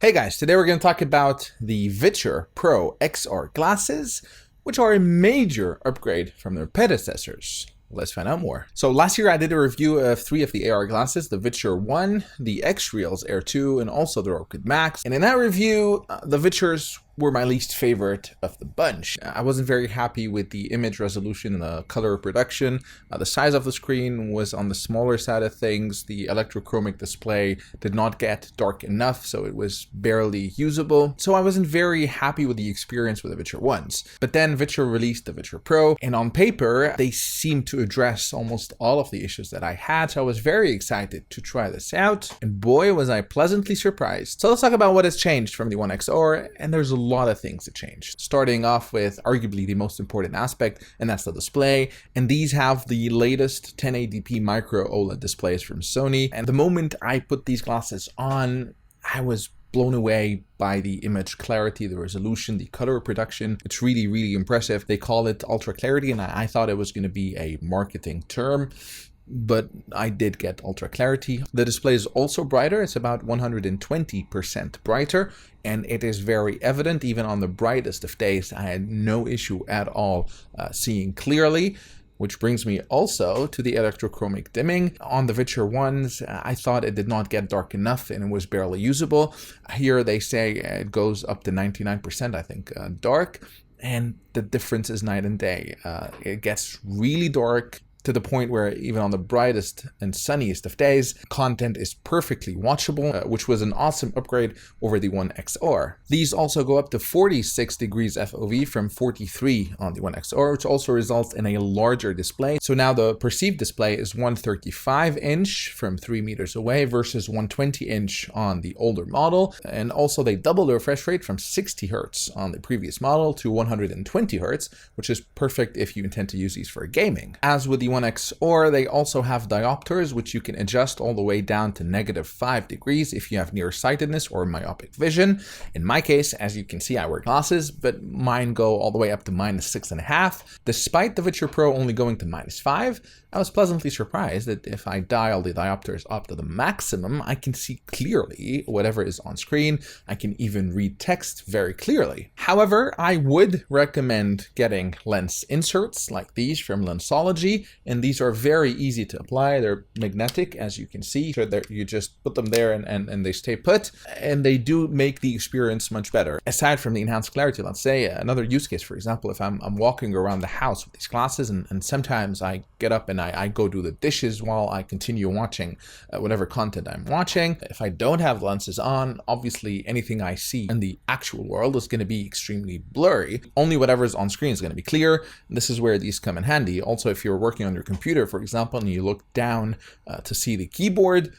Hey guys, today we're going to talk about the Viture Pro XR glasses, which are a major upgrade from their predecessors. Let's find out more. So last year I did a review of 3 of the AR glasses, the Viture One, the X-Reels Air 2, and also the Roku Max. And in that review, the Vitures were my least favorite of the bunch. I wasn't very happy with the image resolution and the color reproduction. The size of the screen was on the smaller side of things. The electrochromic display did not get dark enough, so it was barely usable. So I wasn't very happy with the experience with the Viture Ones. But then Viture released the Viture Pro, and on paper, they seemed to address almost all of the issues that I had, so I was very excited to try this out, and boy was I pleasantly surprised. So let's talk about what has changed from the One XR, and there's a lot of things that changed. Starting off with arguably the most important aspect, and that's the display, and these have the latest 1080p micro OLED displays from Sony, and the moment I put these glasses on, I was blown away by the image clarity, the resolution, the color reproduction. It's really impressive. They call it ultra clarity, and I thought it was going to be a marketing term, but I did get ultra clarity. The display is also brighter. It's about 120% brighter, and it is very evident even on the brightest of days. I had no issue at all seeing clearly. Which brings me also to the electrochromic dimming. On the Viture Ones, I thought it did not get dark enough and it was barely usable. Here they say it goes up to 99%, I think, dark. And the difference is night and day. It gets really dark, to the point where even on the brightest and sunniest of days, content is perfectly watchable, which was an awesome upgrade over the One XR. These also go up to 46 degrees FOV from 43 on the One XR, which also results in a larger display. So now the perceived display is 135 inch from 3 meters away versus 120 inch on the older model. And also they double the refresh rate from 60 Hertz on the previous model to 120 Hertz, which is perfect if you intend to use these for gaming. As with the One XR, they also have diopters, which you can adjust all the way down to -5 degrees if you have nearsightedness or myopic vision. In my case, as you can see, I wear glasses, but mine go all the way up to -6.5. Despite the Viture Pro only going to -5, I was pleasantly surprised that if I dial the diopters up to the maximum, I can see clearly whatever is on screen. I can even read text very clearly. However, I would recommend getting lens inserts like these from Lensology, and these are very easy to apply. They're magnetic, as you can see. So you just put them there and they stay put, and they do make the experience much better. Aside from the enhanced clarity, let's say another use case, for example, if I'm walking around the house with these glasses, and sometimes I get up and I go do the dishes while I continue watching whatever content I'm watching. If I don't have lenses on, obviously anything I see in the actual world is going to be extremely blurry. Only whatever's on screen is going to be clear. This is where these come in handy. Also, if you're working on your computer, for example, and you look down to see the keyboard,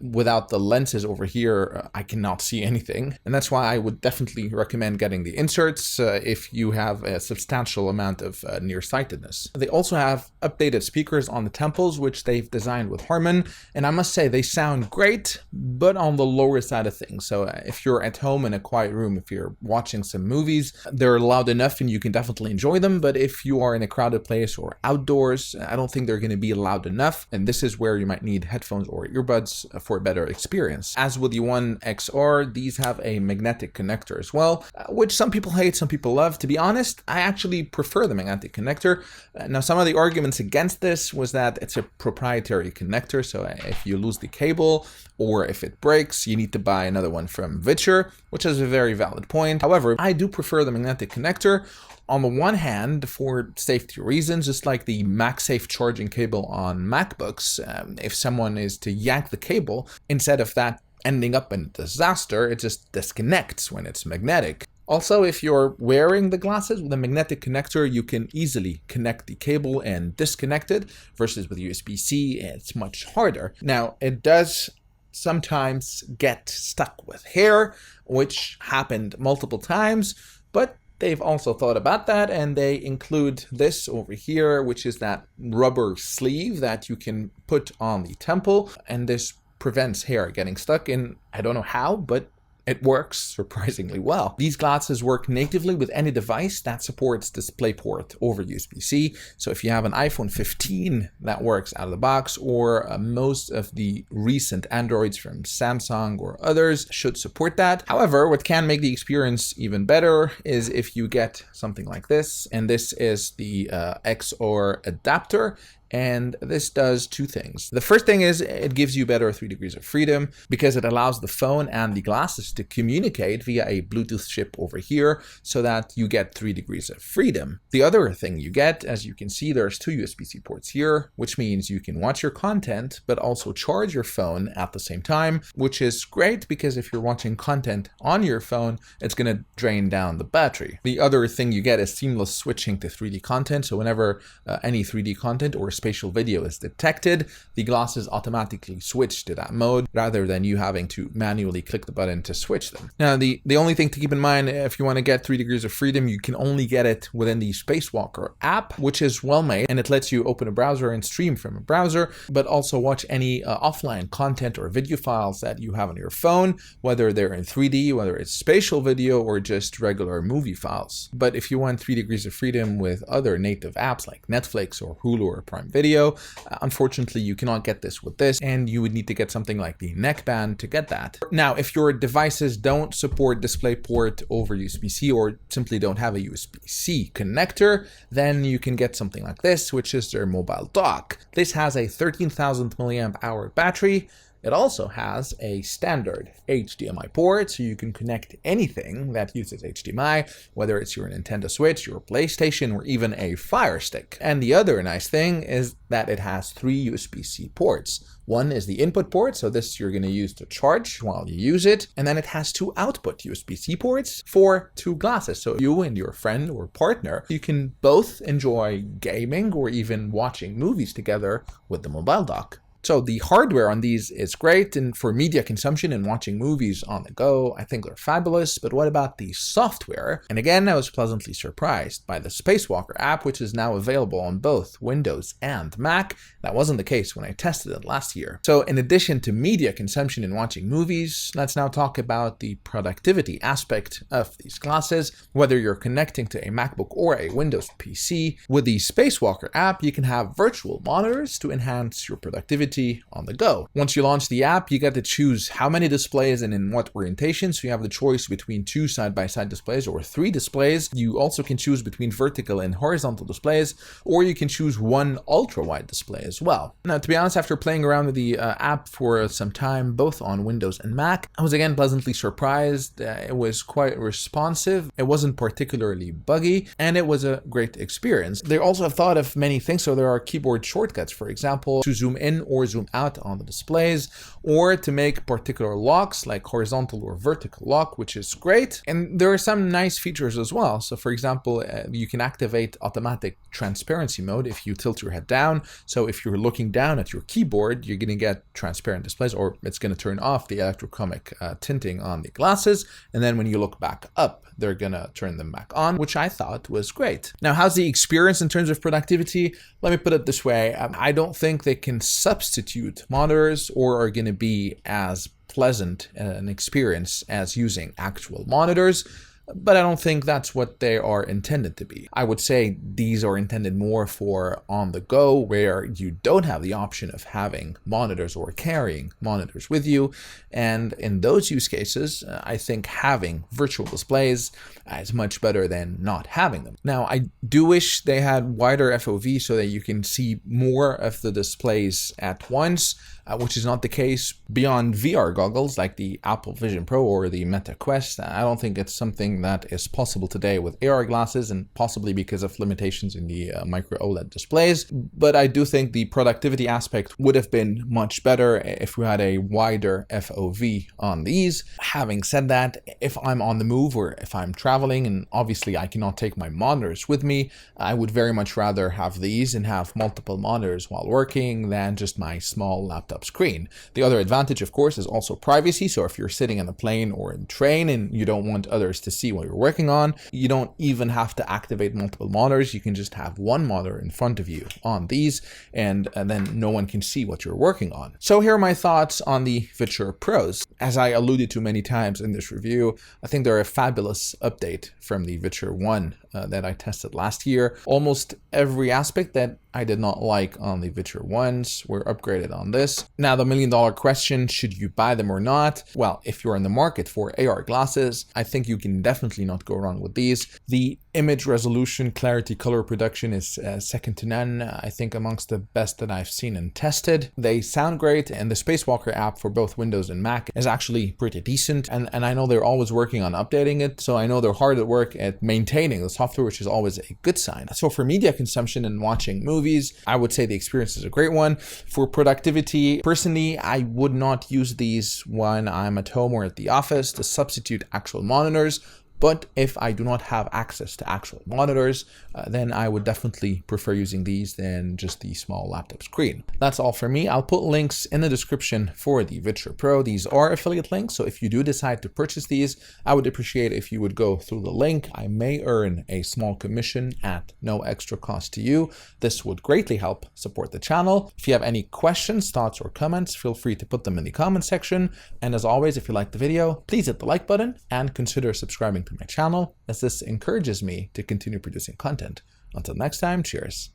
without the lenses over here, I cannot see anything. And that's why I would definitely recommend getting the inserts if you have a substantial amount of nearsightedness. They also have updated speakers on the temples, which they've designed with Harman. And I must say, they sound great, but on the lower side of things. So if you're at home in a quiet room, if you're watching some movies, they're loud enough and you can definitely enjoy them. But if you are in a crowded place or outdoors, I don't think they're going to be loud enough. And this is where you might need headphones or earbuds for a better experience. As with the One XR, these have a magnetic connector as well, which some people hate, some people love. To be honest, I actually prefer the magnetic connector. Now, some of the arguments against this was that it's a proprietary connector, so if you lose the cable or if it breaks, you need to buy another one from Viture, which is a very valid point. However, I do prefer the magnetic connector. On the one hand, for safety reasons, just like the MagSafe charging cable on MacBooks, if someone is to yank the cable, instead of that ending up in a disaster, it just disconnects when it's magnetic. Also, if you're wearing the glasses with a magnetic connector, you can easily connect the cable and disconnect it, versus with USB-C, it's much harder. Now, it does sometimes get stuck with hair, which happened multiple times, but they've also thought about that, and they include this over here, which is that rubber sleeve that you can put on the temple, and this prevents hair getting stuck in. I don't know how, but It works surprisingly well. These glasses work natively with any device that supports DisplayPort over USB-C. So if you have an iPhone 15 that works out of the box, or most of the recent Androids from Samsung or others should support that. However, what can make the experience even better is if you get something like this, and this is the XR adapter. And this does two things. The first thing is it gives you better 3 degrees of freedom because it allows the phone and the glasses to communicate via a Bluetooth chip over here so that you get 3 degrees of freedom. The other thing you get, as you can see, there's 2 USB-C ports here, which means you can watch your content, but also charge your phone at the same time, which is great because if you're watching content on your phone, it's going to drain down the battery. The other thing you get is seamless switching to 3D content. So whenever any 3D content or spatial video is detected, the glasses automatically switch to that mode rather than you having to manually click the button to switch them. Now, the only thing to keep in mind, if you want to get 3 degrees of freedom, you can only get it within the Spacewalker app, which is well made, and it lets you open a browser and stream from a browser, but also watch any offline content or video files that you have on your phone, whether they're in 3D, whether it's spatial video or just regular movie files. But if you want 3 degrees of freedom with other native apps like Netflix or Hulu or Prime Video, unfortunately you cannot get this with this, and you would need to get something like the neckband to get that. Now, if your devices don't support DisplayPort over USB-C or simply don't have a USB-C connector, then you can get something like this, which is their mobile dock. This has a 13,000 milliamp hour battery. It also has a standard HDMI port, so you can connect anything that uses HDMI, whether it's your Nintendo Switch, your PlayStation, or even a Fire Stick. And the other nice thing is that it has 3 USB-C ports. One is the input port, so this you're going to use to charge while you use it. And then it has 2 output USB-C ports for 2 glasses. So you and your friend or partner, you can both enjoy gaming or even watching movies together with the mobile dock. So the hardware on these is great, and for media consumption and watching movies on the go, I think they're fabulous. But what about the software? And again, I was pleasantly surprised by the Spacewalker app, which is now available on both Windows and Mac. That wasn't the case when I tested it last year. So in addition to media consumption and watching movies, let's now talk about the productivity aspect of these glasses. Whether you're connecting to a MacBook or a Windows PC, with the Spacewalker app, you can have virtual monitors to enhance your productivity on the go. Once you launch the app, you get to choose how many displays and in what orientation. So you have the choice between 2 side-by-side displays or 3 displays. You also can choose between vertical and horizontal displays, or you can choose 1 ultra-wide display as well. Now, to be honest, after playing around with the app for some time, both on Windows and Mac, I was again pleasantly surprised. It was quite responsive. It wasn't particularly buggy, and it was a great experience. They also have thought of many things. So there are keyboard shortcuts, for example, to zoom in or zoom out on the displays, or to make particular locks like horizontal or vertical lock, which is great. And there are some nice features as well. So for example, you can activate automatic transparency mode if you tilt your head down. So if you're looking down at your keyboard, you're going to get transparent displays, or it's going to turn off the electrochromic tinting on the glasses. And then when you look back up, they're going to turn them back on, which I thought was great. Now, how's the experience in terms of productivity? Let me put it this way. I don't think they can substitute monitors or are going to be as pleasant an experience as using actual monitors, but I don't think that's what they are intended to be. I would say these are intended more for on the go, where you don't have the option of having monitors or carrying monitors with you. And in those use cases, I think having virtual displays is much better than not having them. Now, I do wish they had wider FOV so that you can see more of the displays at once, which is not the case beyond VR goggles like the Apple Vision Pro or the Meta Quest. I don't think it's something that is possible today with AR glasses, and possibly because of limitations in the micro OLED displays. But I do think the productivity aspect would have been much better if we had a wider FOV on these. Having said that, if I'm on the move or if I'm traveling, and obviously I cannot take my monitors with me, I would very much rather have these and have multiple monitors while working than just my small laptop screen. The other advantage, of course, is also privacy. So if you're sitting in a plane or in train and you don't want others to see what you're working on, you don't even have to activate multiple monitors. You can just have one monitor in front of you on these, and then no one can see what you're working on. So here are my thoughts on the Viture Pros. As I alluded to many times in this review, I think they're a fabulous update from the Viture One that I tested last year. Almost every aspect that I did not like on the Viture Ones were upgraded on this. Now, the million-dollar question, should you buy them or not? Well, if you're in the market for AR glasses, I think you can definitely not go wrong with these. The image resolution, clarity, color production is second to none. I think amongst the best that I've seen and tested. They sound great, and the Spacewalker app for both Windows and Mac is actually pretty decent. And I know they're always working on updating it, so I know they're hard at work at maintaining the software, which is always a good sign. So for media consumption and watching movies, I would say the experience is a great one. For productivity, personally, I would not use these when I'm at home or at the office to substitute actual monitors. But if I do not have access to actual monitors, then I would definitely prefer using these than just the small laptop screen. That's all for me. I'll put links in the description for the Viture Pro. These are affiliate links, so if you do decide to purchase these, I would appreciate if you would go through the link. I may earn a small commission at no extra cost to you. This would greatly help support the channel. If you have any questions, thoughts, or comments, feel free to put them in the comment section. And as always, if you liked the video, please hit the like button and consider subscribing to my channel, as this encourages me to continue producing content. Until next time, cheers.